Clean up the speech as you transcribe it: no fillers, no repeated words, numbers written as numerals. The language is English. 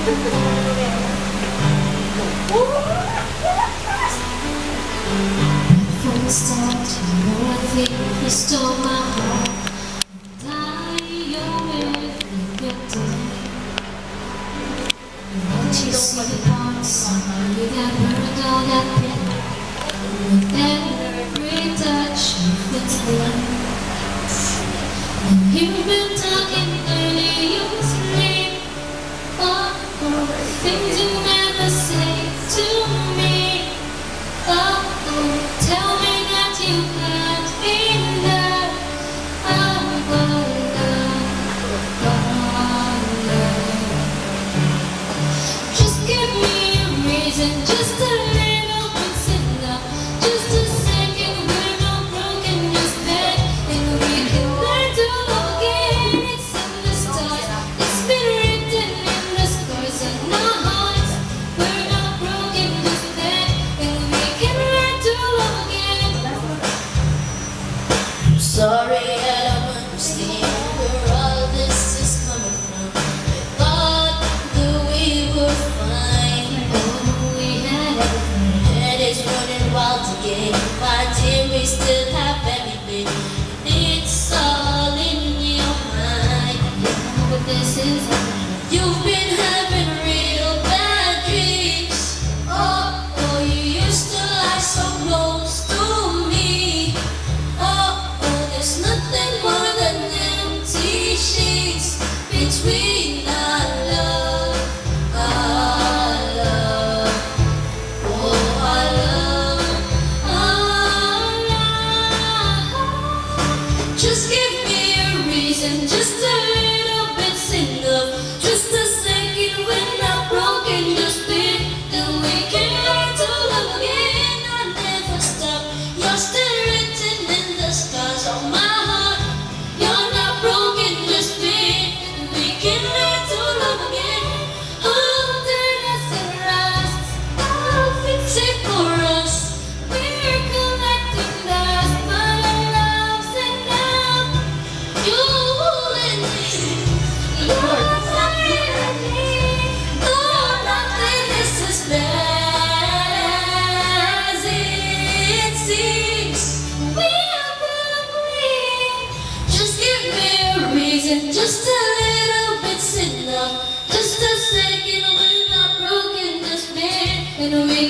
From the start, you know I think you stole my heart. You're with me, what you see parts, you got burned all that pain. With every touch, you feel clean. And you've been talking dirty, you sleep. Oh, things you never say to me. Oh, tell me that you can't be there. Oh, love. Just give me a reason, just a little bit's enough. Just a second, we're not broken, just bed, and we can learn to love again. It's in the stars, it's been written in the scars on our hearts. We're not broken, just bed, and we can learn to love again. Sorry, I don't understand where all this is coming from. I thought that we were fine. Oh, we had everything. Head is running wild again. My dear, we still have everything. It's all in your mind. Yeah, but this is You've been having real bad dreams. Oh, you used to lie so close to me. Oh, there's nothing more than empty sheets between our love, our love. Oh, our love, our love. Just give me a reason, just a little bit's enough. Just a second, we're not broken, just been, then we can learn to love again. I never stop. You're still written in the stars on my heart. You're not broken, just been, we can learn to love again. Oh, turn us and rust, I'll fix it for us. we're collecting dust, but our love's enough. You and me. You're something I need. No, nothing is as bad as it seems. We are clean. Just give me a reason, just a little bit's enough. Just a second, we're not broken, just been, and we